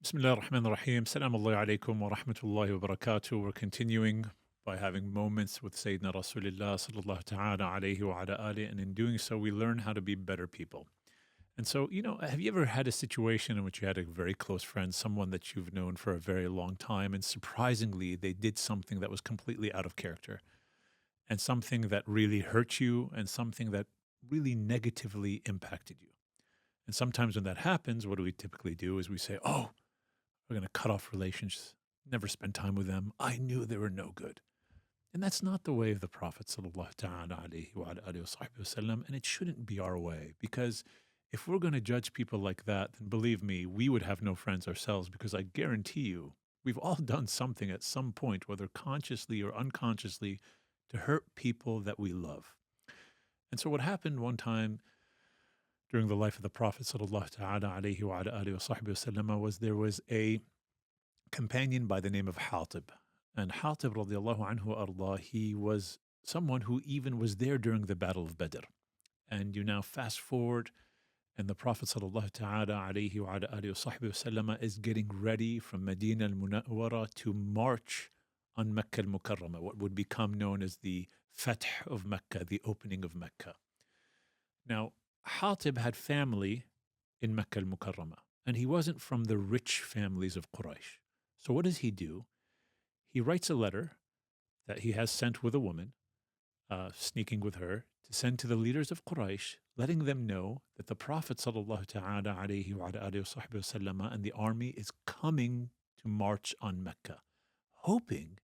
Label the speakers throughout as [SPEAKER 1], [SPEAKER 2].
[SPEAKER 1] Bismillah ar-Rahman ar-Rahim. Salam Alaihi alaikum wa rahmatullahi wa barakatuh. We're continuing by having moments with Sayyidina Rasulullah sallallahu ta'ala alayhi wa ala alihi. And in doing so, we learn how to be better people. And so, have you ever had a situation in which you had a very close friend, someone that you've known for a very long time, and surprisingly, they did something that was completely out of character and something that really hurt you and something that really negatively impacted you? And sometimes when that happens, what do we typically do is we say, oh, we're going to cut off relations, never spend time with them. I knew they were no good. And that's not the way of the Prophet sallallahu ta'ala alayhi wa alihi wa sallam, and it shouldn't be our way, because if we're going to judge people like that, then believe me, we would have no friends ourselves, because I guarantee you, we've all done something at some point, whether consciously or unconsciously, to hurt people that we love. And so what happened one time during the life of the Prophet sallallahu ta'ala alayhi wa alihi wa sallam was there was a companion by the name of Hatib. And Hatib radiallahu anhu ardah, he was someone who even was there during the Battle of Badr. And you now fast forward, and the Prophet sallallahu ta'ala alayhi wa alihi wa sallam is getting ready from Medina al-Munawwara to march on Mecca al-Mukarramah, what would become known as the Fath of Mecca, the opening of Mecca. Now, Hatib had family in Mecca al-Mukarramah, and he wasn't from the rich families of Quraysh. So what does he do? He writes a letter that he has sent with a woman, sneaking with her, to send to the leaders of Quraysh, letting them know that the Prophet sallallahu ta'ala alayhi wa alihi wa sallam and the army is coming to march on Mecca, hoping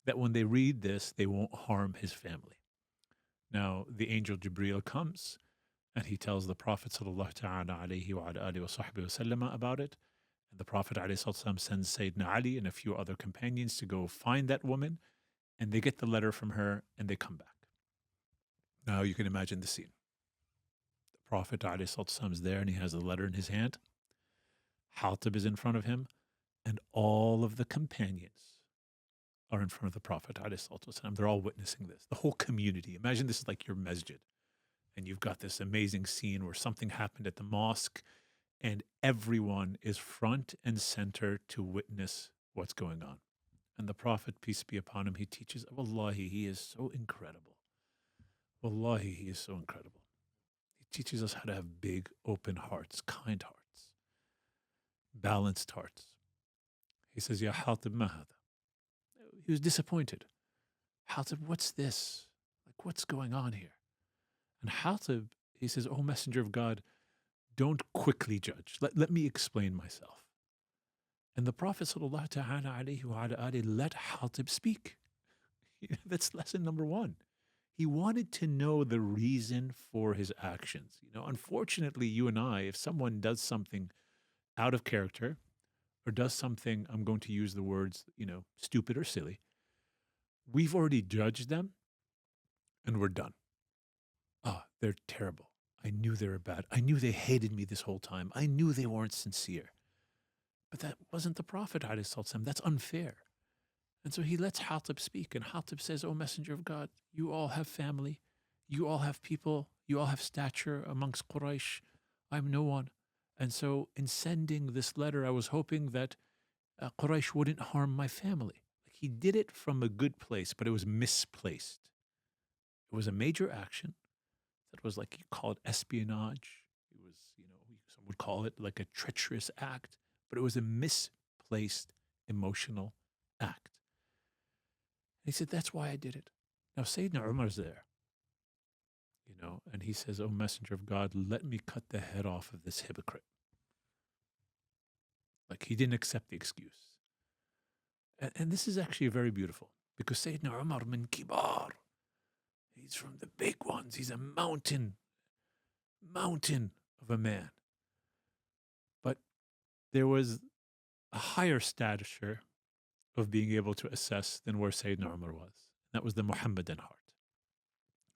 [SPEAKER 1] that when they read this, they won't harm his family. Now, the angel Jibreel comes, and he tells the Prophet sallallahu ta'ala alayhi wa alihi wa sallam about it. And the Prophet ﷺ sends Sayyidina Ali and a few other companions to go find that woman, and they get the letter from her and they come back. Now you can imagine the scene. The Prophet ﷺ is there and he has the letter in his hand. Hatib is in front of him, and all of the companions are in front of the Prophet ﷺ. They're all witnessing this. The whole community. Imagine this is like your masjid, and you've got this amazing scene where something happened at the mosque, and everyone is front and center to witness what's going on. And the Prophet, peace be upon him, he teaches, Wallahi, he is so incredible. Wallahi, he is so incredible. He teaches us how to have big, open hearts, kind hearts, balanced hearts. He says, Ya Hatib ma hada. He was disappointed. Hatib, what's this? Like, what's going on here? And Hatib, he says, Oh, Messenger of God, don't quickly judge. Let me explain myself. And the Prophet sallallahu ta'ala alayhi wa alihi let Hatib speak. That's lesson number one. He wanted to know the reason for his actions. Unfortunately, you and I, if someone does something out of character or does something, I'm going to use the words, stupid or silly, we've already judged them and we're done. They're terrible. I knew they were bad. I knew they hated me this whole time. I knew they weren't sincere. But that wasn't the Prophet ﷺ. That's unfair. And so he lets Hatib speak. And Hatib says, Oh, Messenger of God, you all have family. You all have people. You all have stature amongst Quraysh. I'm no one. And so in sending this letter, I was hoping that Quraysh wouldn't harm my family. He did it from a good place, but it was misplaced. It was a major action. That was like, you call it espionage. It was, some would call it like a treacherous act, but it was a misplaced emotional act. And he said, that's why I did it. Now, Sayyidina Umar's there, and he says, Oh, Messenger of God, let me cut the head off of this hypocrite. Like, he didn't accept the excuse. And this is actually very beautiful, because Sayyidina Umar min kibar, he's from the big ones. He's a mountain of a man. But there was a higher stature of being able to assess than where Sayyidina Umar was. That was the Muhammadan heart.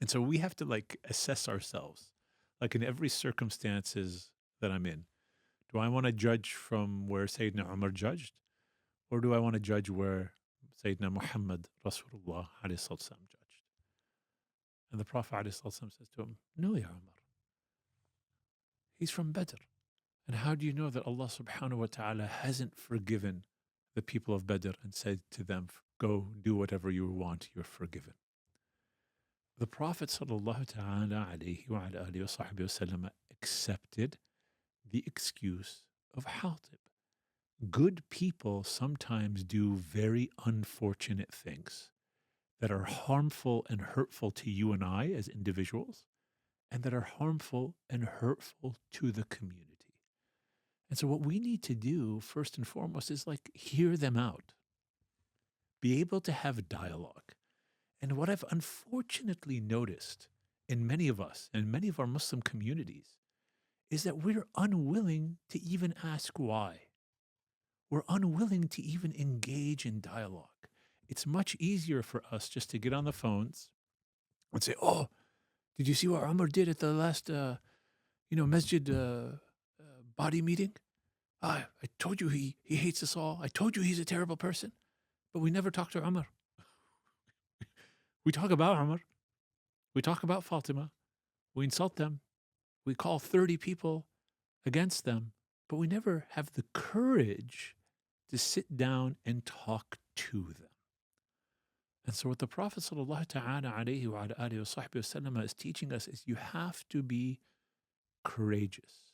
[SPEAKER 1] And so we have to assess ourselves, like in every circumstances that I'm in. Do I want to judge from where Sayyidina Umar judged? Or do I want to judge where Sayyidina Muhammad Rasulullah judged? And the Prophet says to him, No, Ya Umar. He's from Badr. And how do you know that Allah subhanahu wa ta'ala hasn't forgiven the people of Badr and said to them, go do whatever you want, you're forgiven? The Prophet sallallahu ta'ala alayhi wa ala alihi wa sahbihi wasallam accepted the excuse of Hatib. Good people sometimes do very unfortunate things that are harmful and hurtful to you and I as individuals, and that are harmful and hurtful to the community. And so, what we need to do first and foremost is like hear them out, be able to have dialogue. And what I've unfortunately noticed in many of us and many of our Muslim communities is that we're unwilling to even ask why. We're unwilling to even engage in dialogue. It's much easier for us just to get on the phones and say, oh, did you see what Umar did at the last, masjid body meeting? I told you he hates us all. I told you he's a terrible person. But we never talk to Umar. We talk about Umar. We talk about Fatima. We insult them. We call 30 people against them. But we never have the courage to sit down and talk to them. And so what the Prophet sallallahu ta'ala alayhi wa alihi wa sahbihi wasallam is teaching us is you have to be courageous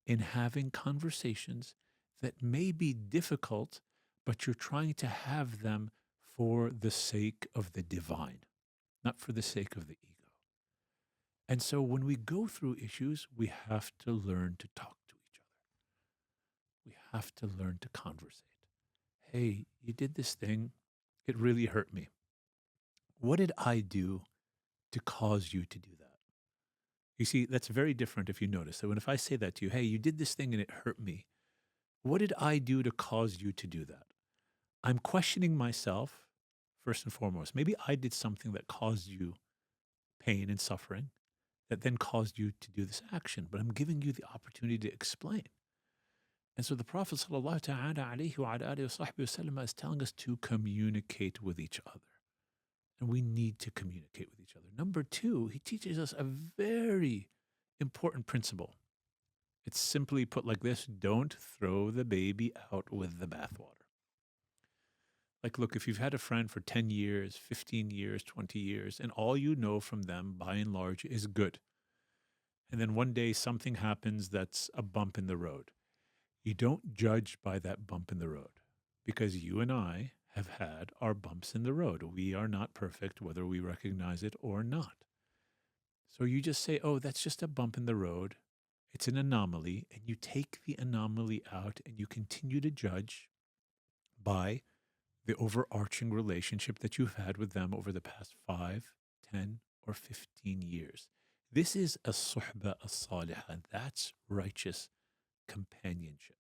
[SPEAKER 1] in having conversations that may be difficult, but you're trying to have them for the sake of the divine, not for the sake of the ego. And so when we go through issues, we have to learn to talk to each other. We have to learn to conversate. Hey, you did this thing. It really hurt me. What did I do to cause you to do that? You see, that's very different if you notice. So if I say that to you, hey, you did this thing and it hurt me. What did I do to cause you to do that? I'm questioning myself first and foremost. Maybe I did something that caused you pain and suffering that then caused you to do this action, but I'm giving you the opportunity to explain. And so the Prophet sallallahu ta'ala alayhi wa alihi wa sahbihi wasallam is telling us to communicate with each other. And we need to communicate with each other. Number two, he teaches us a very important principle. It's simply put like this: don't throw the baby out with the bathwater. Like, look, if you've had a friend for 10 years, 15 years, 20 years, and all you know from them by and large is good, and then one day something happens that's a bump in the road, you don't judge by that bump in the road, because you and I have had our bumps in the road. We are not perfect, whether we recognize it or not. So you just say, oh, that's just a bump in the road. It's an anomaly. And you take the anomaly out and you continue to judge by the overarching relationship that you've had with them over the past 5, 10, or 15 years. This is a suhba as-salihah. That's righteous companionship.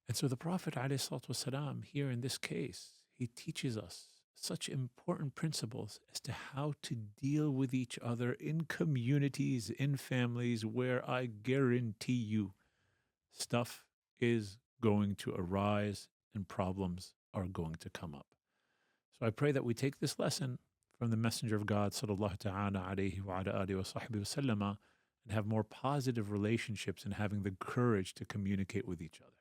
[SPEAKER 1] And so the Prophet ﷺ here in this case, he teaches us such important principles as to how to deal with each other in communities, in families, where I guarantee you stuff is going to arise and problems are going to come up. So I pray that we take this lesson from the Messenger of God sallallahu ta'ala alayhi wa ala alihi wa sahbihi wasallam and have more positive relationships and having the courage to communicate with each other.